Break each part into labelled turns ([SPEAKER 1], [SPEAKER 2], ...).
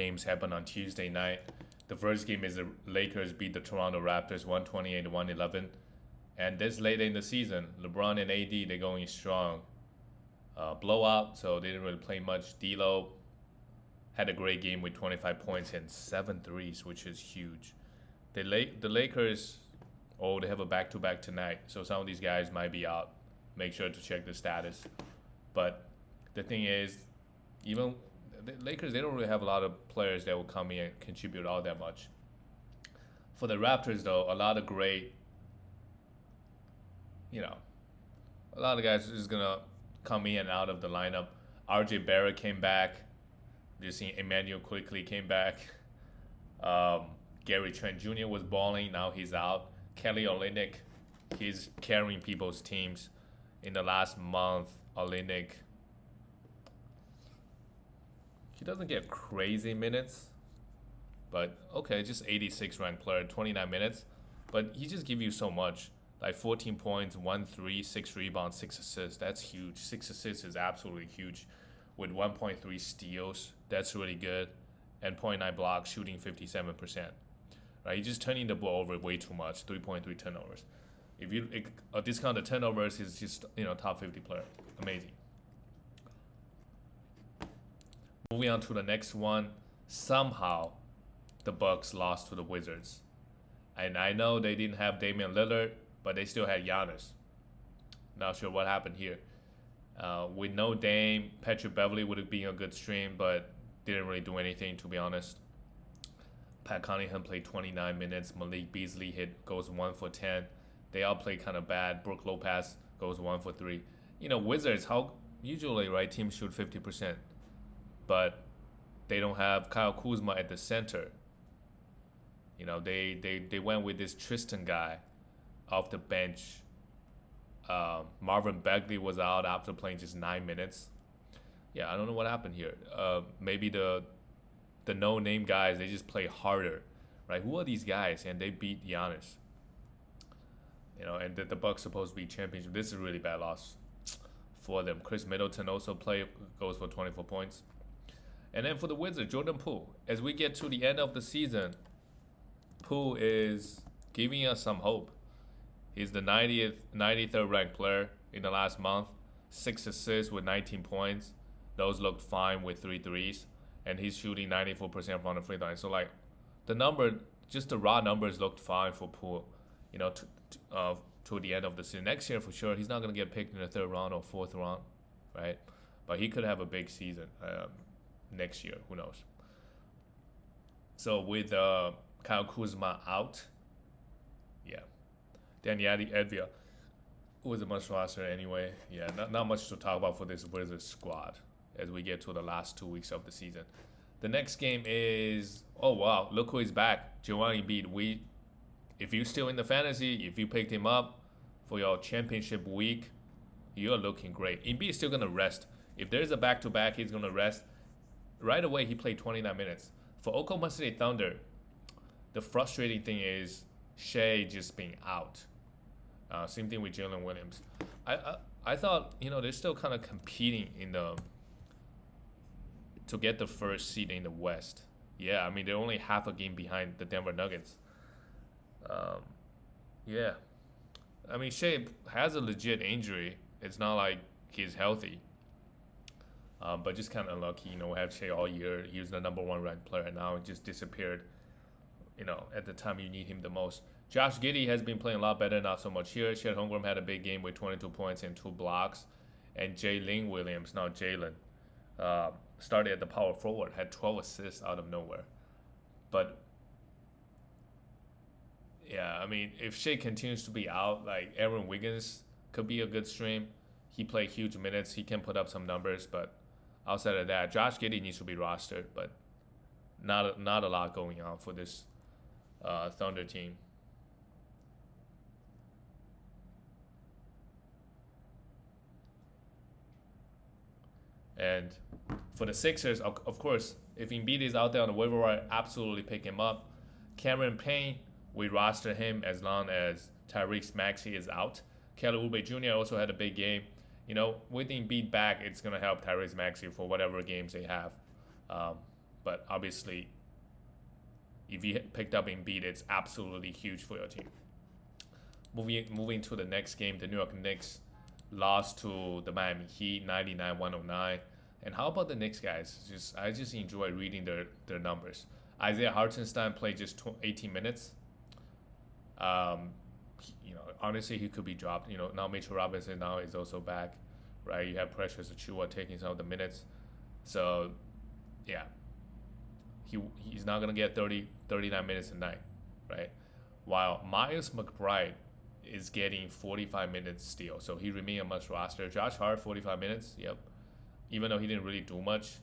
[SPEAKER 1] games happened on Tuesday night. The first game is the Lakers beat the Toronto Raptors 128 to 111. And this late in the season, LeBron and AD, they're going strong. Blowout, so they didn't really play much. D'Lo had a great game with 25 points and 7 threes, which is huge. The Lakers, oh, they have a back-to-back tonight, so some of these guys might be out. Make sure to check the status. But the thing is, even the Lakers, they don't really have a lot of players that will come in and contribute all that much. For the Raptors, though, a lot of great, you know, a lot of guys are just gonna come in and out of the lineup. RJ Barrett came back. Just seeing Emmanuel quickly came back. Gary Trent Jr. was balling. Now he's out. Kelly Olynyk, he's carrying people's teams. In the last month, Olynyk, he doesn't get crazy minutes, but okay, just 86 ranked player, 29 minutes, but he just give you so much. Like 14 points, 1 3, 6 rebounds, 6 assists. That's huge. 6 assists is absolutely huge. With 1.3 steals, that's really good. And 0.9 blocks, shooting 57%. Right? He's just turning the ball over way too much. 3.3 turnovers. If you discount the turnovers, he's just top 50 player. Amazing. Moving on to the next one. Somehow, the Bucks lost to the Wizards. And I know they didn't have Damian Lillard, but they still had Giannis. Not sure what happened here. With no Dame, Patrick Beverley would have been a good stream, but didn't really do anything, to be honest. Pat Connaughton played 29 minutes. Malik Beasley goes 1 for 10. They all play kind of bad. Brook Lopez goes 1 for 3. Wizards, how usually, right, teams shoot 50%. But they don't have Kyle Kuzma at the center. They went with this Tristan guy off the bench. Marvin Bagley was out after playing just 9 minutes. Yeah, I don't know what happened here. Maybe the no-name guys, they just play harder, right? Who are these guys? And they beat Giannis. And the Bucks supposed to be championship. This is a really bad loss for them. Chris Middleton also goes for 24 points. And then for the Wizards, Jordan Poole. As we get to the end of the season, Poole is giving us some hope. He's the 93rd ranked player in the last month. 6 assists with 19 points. Those looked fine with 3 threes. And he's shooting 94% from the free throw line. So, just the raw numbers looked fine for Poole, to the end of the season. Next year, for sure, he's not going to get picked in the 3rd round or 4th round, right? But he could have a big season next year. Who knows? So, with Kyle Kuzma out, yeah. Daniel Edvia was a must roster anyway. Yeah, not much to talk about for this Wizards squad as we get to the last 2 weeks of the season. The next game is, oh wow, look who is back. Joel Embiid. If you're still in the fantasy, if you picked him up for your championship week, you're looking great. Embiid is still going to rest. If there's a back-to-back, he's going to rest. Right away, he played 29 minutes. For Oklahoma City Thunder, the frustrating thing is Shea just being out. Same thing with Jalen Williams. I thought, they're still kind of competing to get the first seed in the West. Yeah, I mean, they're only half a game behind the Denver Nuggets. Yeah. I mean, Shea has a legit injury. It's not like he's healthy. But just kind of unlucky, we had Shea all year. He was the number 1 ranked player. Now it just disappeared, at the time you need him the most. Josh Giddey has been playing a lot better, not so much here. Chet Holmgren had a big game with 22 points and 2 blocks. And Jalen Williams, now Jalen, started at the power forward, had 12 assists out of nowhere. But, yeah, I mean, if Shea continues to be out, like Aaron Wiggins could be a good stream. He played huge minutes. He can put up some numbers. But outside of that, Josh Giddey needs to be rostered. But not a lot going on for this Thunder team. And for the Sixers, of course, if Embiid is out there on the waiver wire, absolutely pick him up. Cameron Payne, we roster him as long as Tyrese Maxey is out. Kelly Oubre Jr. also had a big game. With Embiid back, it's going to help Tyrese Maxey for whatever games they have. But obviously, if you picked up Embiid, it's absolutely huge for your team. Moving to the next game, the New York Knicks lost to the Miami Heat 99-109. And how about the Knicks guys? I just enjoy reading their numbers. Isaiah Hartenstein played just 18 minutes. Honestly, he could be dropped. Now Mitchell Robinson now is also back, right? You have Precious Achiuwa taking some of the minutes. So, yeah, he's not going to get 39 minutes a night, right? While Miles McBride is getting 45 minutes still. So he remains a must roster. Josh Hart, 45 minutes, yep. Even though he didn't really do much,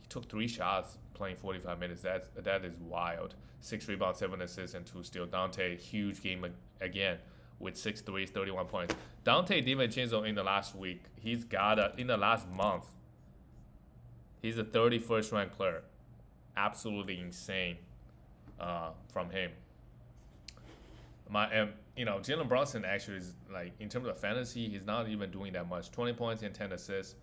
[SPEAKER 1] he took 3 shots playing 45 minutes. That is wild. 6 rebounds, 7 assists, and 2 steals. Donte, huge game again with 6 threes, 31 points. Donte Divincenzo in the last week, in the last month, he's the 31st ranked player. Absolutely insane from him. Jalen Brunson actually is, like, in terms of fantasy, he's not even doing that much. 20 points and 10 assists.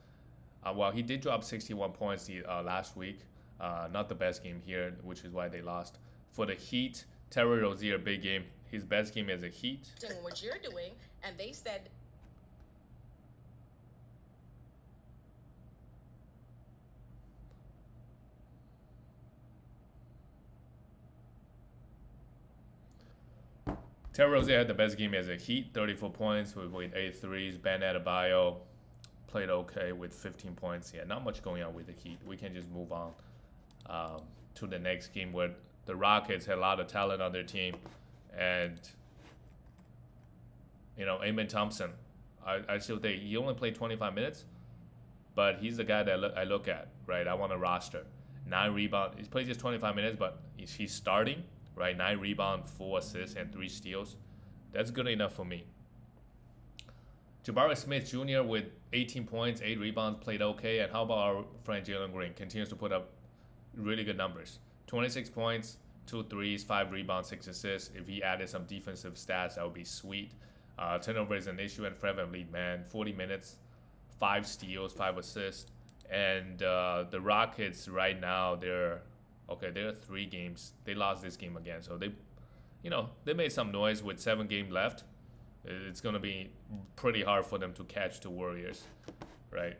[SPEAKER 1] He did drop 61 points last week. Not the best game here, which is why they lost. For the Heat, Terry Rozier, big game. His best game as a Heat.
[SPEAKER 2] What you're doing, and they said.
[SPEAKER 1] Terry Rozier had the best game as a Heat, 34 points with 8 threes. Ben Adebayo played okay with 15 points. Yeah, not much going on with the Heat. We can just move on to the next game where the Rockets had a lot of talent on their team. And, Amen Thompson, I still think he only played 25 minutes, but he's the guy that I look at, right? I want a roster. 9 rebounds. He plays just 25 minutes, but he's starting, right? 9 rebounds, 4 assists, and 3 steals. That's good enough for me. Jabari Smith Jr. with 18 points, 8 rebounds, played okay. And how about our friend Jalen Green? Continues to put up really good numbers. 26 points, 2 threes, 5 rebounds, 6 assists. If he added some defensive stats, that would be sweet. Turnover is an issue, and Fred VanVleet, man, 40 minutes, 5 steals, 5 assists. And the Rockets right now, they're 3 games. They lost this game again. So they made some noise with 7 games left. It's going to be pretty hard for them to catch the Warriors, right?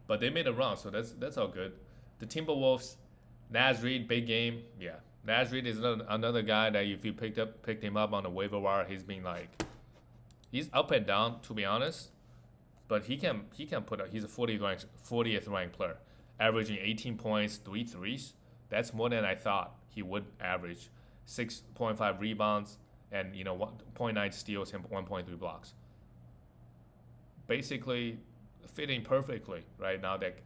[SPEAKER 1] But they made a run, so that's all good. The Timberwolves, Naz Reid, big game. Yeah, Naz Reid is another guy that if you picked him up on the waiver wire, he's up and down, to be honest. But he can put up. He's a 40th ranked player, averaging 18 points, 3 threes. That's more than I thought he would average. 6.5 rebounds. And 1.9 steals and 1.3 blocks. Basically, fitting perfectly right now that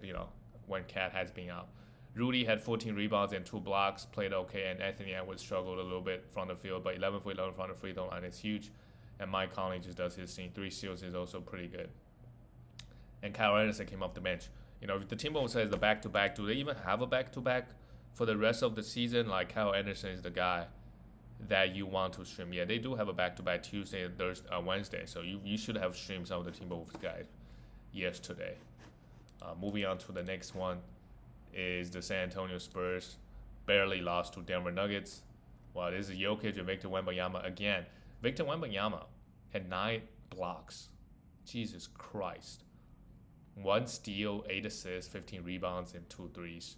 [SPEAKER 1] when Cat has been out. Rudy had 14 rebounds and 2 blocks, played okay, and Anthony Edwards struggled a little bit from the field, but 11 for 11 from the free throw line is huge. And Mike Conley just does his thing. 3 steals is also pretty good. And Kyle Anderson came off the bench. If the Timberwolves has the back-to-back, do they even have a back-to-back for the rest of the season? Like, Kyle Anderson is the guy that you want to stream. Yeah, they do have a back-to-back Tuesday and Wednesday, so you should have streamed some of the Timberwolves guys yesterday. Moving on to the next one is the San Antonio Spurs. Barely lost to Denver Nuggets. Well, this is Jokic and Victor Wembanyama again. Victor Wembanyama had 9 blocks. Jesus Christ. 1 steal, 8 assists, 15 rebounds, and 2 threes.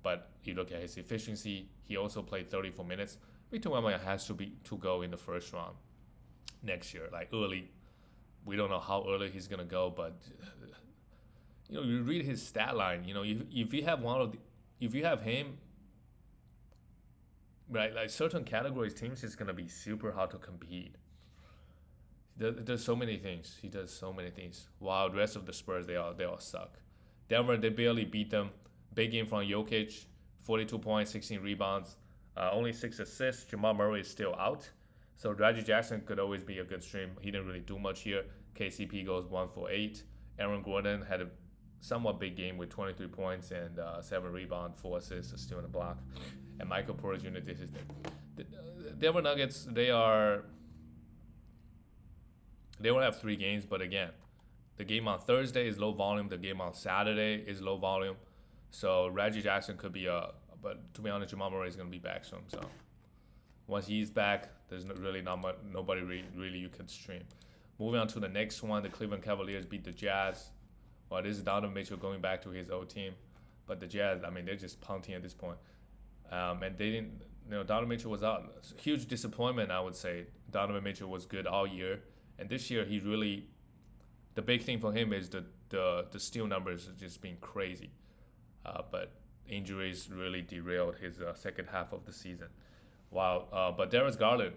[SPEAKER 1] But you look at his efficiency, he also played 34 minutes. Victor Wembanyama has to go in the first round next year, like early. We don't know how early he's gonna go, but you read his stat line. If you have him, right, like certain categories, teams is gonna be super hard to compete. There's so many things. He does so many things. While the rest of the Spurs, they all suck. Denver, they barely beat them. Big game from Jokic, 42 points, 16 rebounds. Only 6 assists. Jamal Murray is still out. So Reggie Jackson could always be a good stream. He didn't really do much here. KCP goes 1 for 8. Aaron Gordon had a somewhat big game with 23 points and 7 rebounds, 4 assists, a steal and a block. And Michael Porter Jr. did his thing. The Denver Nuggets, they will have 3 games, but again, the game on Thursday is low volume. The game on Saturday is low volume. So Reggie Jackson could be but to be honest, Jamal Murray is gonna be back soon. So once he's back, there's really not much, nobody really you can stream. Moving on to the next one, the Cleveland Cavaliers beat the Jazz. Well, this is Donovan Mitchell going back to his old team, but the Jazz, I mean, they're just punting at this point. And they didn't, Donovan Mitchell was out. Huge disappointment, I would say. Donovan Mitchell was good all year, and this year he really, the big thing for him is the steal numbers are just being crazy. But injuries really derailed his second half of the season. Wow, but Darius Garland,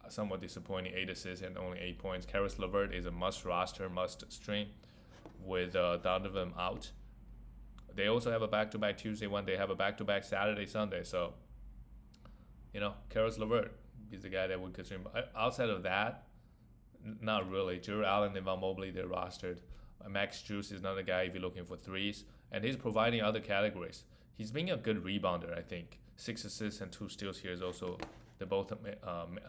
[SPEAKER 1] somewhat disappointing, 8 assists and only 8 points. Karis LeVert is a must roster, must stream with Donovan out. They also have a back-to-back Tuesday one. They have a back-to-back Saturday, Sunday. So, Karis LeVert is the guy that would consume. Outside of that, not really. Jared Allen and Van Mobley, they're rostered. Max Juice is another guy if you're looking for threes. And he's providing other categories. He's being a good rebounder, I think. 6 assists and 2 steals here is also, they're both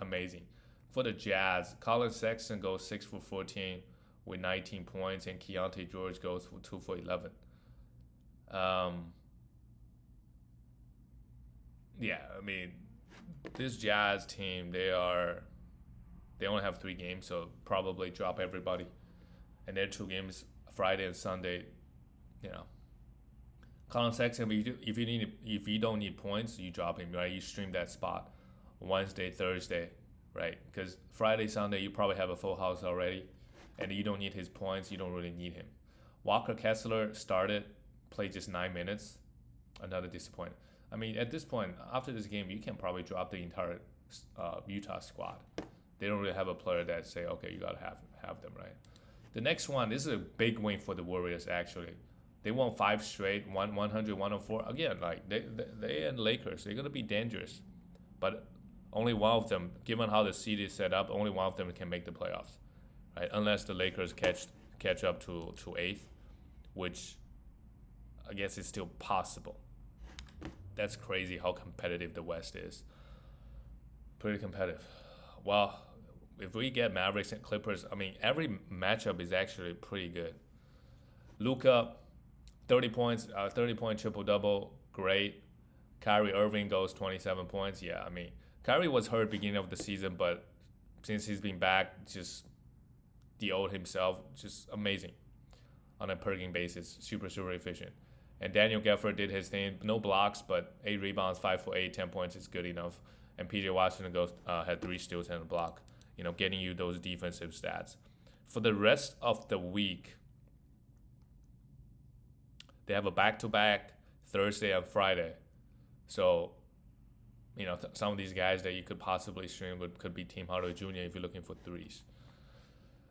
[SPEAKER 1] amazing. For the Jazz, Colin Sexton goes 6 for 14 with 19 points, and Keontae George goes for 2 for 11. Yeah, I mean, this Jazz team, they only have 3 games, so probably drop everybody. And their 2 games, Friday and Sunday, Colin Sexton, if you don't need points, you drop him, right? You stream that spot Wednesday, Thursday, right? Because Friday, Sunday, you probably have a full house already, and you don't need his points. You don't really need him. Walker Kessler started, played just 9 minutes. Another disappointment. I mean, at this point, after this game, you can probably drop the entire Utah squad. They don't really have a player that say, okay, you gotta have them, right? The next one, this is a big win for the Warriors, actually. They won 5 straight, 100, 104. Again, like they and Lakers, they're gonna be dangerous. But only one of them, given how the seed is set up, only one of them can make the playoffs, right? Unless the Lakers catch up to 8th, which I guess is still possible. That's crazy how competitive the West is. Pretty competitive. Well, if we get Mavericks and Clippers, I mean, every matchup is actually pretty good. Luka, 30 points, 30-point triple-double, great. Kyrie Irving goes 27 points. Yeah, I mean, Kyrie was hurt beginning of the season, but since he's been back, just the old himself, just amazing on a per-game basis, super efficient. And Daniel Gafford did his thing, no blocks, but 8 rebounds, 5 for 8, 10 points is good enough. And PJ Washington had 3 steals and a block, getting you those defensive stats. For the rest of the week, they have a back-to-back Thursday and Friday. So, some of these guys that you could possibly stream could be Tim Hardaway Jr. if you're looking for threes.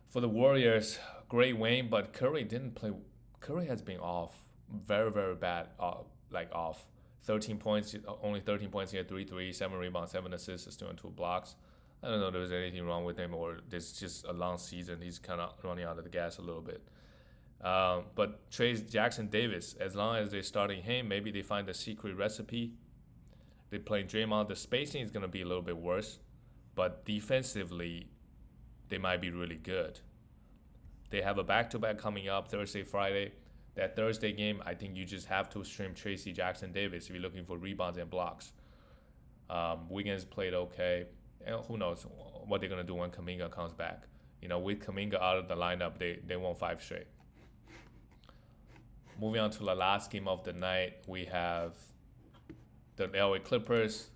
[SPEAKER 1] For the Warriors, great win, but Curry didn't play. Curry has been off. Very, very bad, off. 13 points, only 13 points. He had 3 threes, 7 rebounds, 7 assists, 2 and 2 blocks. I don't know if there's anything wrong with him or this just a long season. He's kind of running out of the gas a little bit. But Trey Jackson Davis, as long as they're starting him, maybe they find the secret recipe. They're playing Draymond. The spacing is going to be a little bit worse, but defensively, they might be really good. They have a back-to-back coming up Thursday, Friday. That Thursday game, I think you just have to stream Tracy Jackson Davis if you're looking for rebounds and blocks. Wiggins played okay. And who knows what they're going to do when Kuminga comes back. With Kuminga out of the lineup, they won 5 straight. Moving on to the last game of the night, we have the LA Clippers.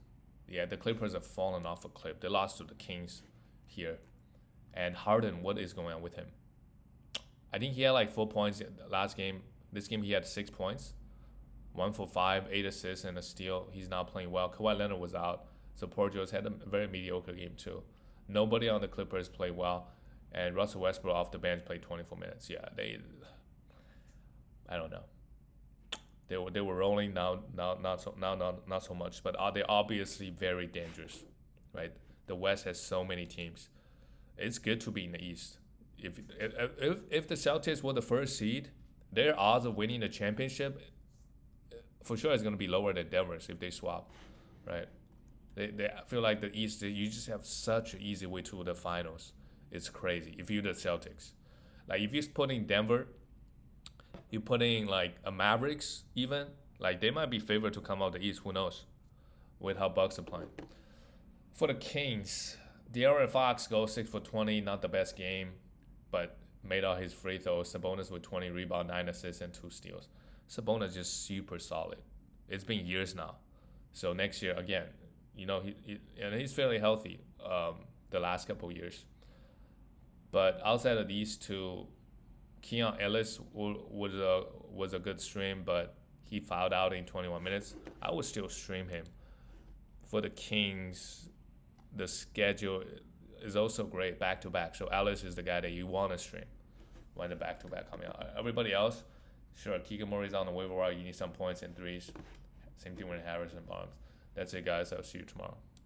[SPEAKER 1] Yeah, the Clippers have fallen off a cliff. They lost to the Kings here. And Harden, what is going on with him? I think he had 4 points last game. This game he had 6 points. 1 for 5, 8 assists, and a steal. He's not playing well. Kawhi Leonard was out. So Paul George had a very mediocre game too. Nobody on the Clippers played well. And Russell Westbrook off the bench played 24 minutes. Yeah, I don't know. They were rolling now not so much, but they're obviously very dangerous, right? The West has so many teams. It's good to be in the East. If the Celtics were the first seed, their odds of winning the championship for sure is going to be lower than Denver's if they swap, right? I feel like the East, you just have such an easy way to the finals. It's crazy if you're the Celtics. If you put in Denver, You put in like a Mavericks even, like they might be favored to come out the East. Who knows? With how Bucks are playing. For the Kings, De'Aaron Fox goes 6 for 20, not the best game, but made all his free throws. Sabonis with 20 rebounds, 9 assists, and 2 steals. Sabonis just super solid. It's been years now. So next year, again, and he's fairly healthy the last couple of years. But outside of these two, Keon Ellis was a good stream, but he fouled out in 21 minutes. I would still stream him. For the Kings, the schedule is also great back to back. So Ellis is the guy that you want to stream when the back to back coming out. Everybody else, sure, Keegan Murray's on the waiver wire. You need some points and threes. Same thing with Harris and Barnes. That's it, guys. I'll see you tomorrow.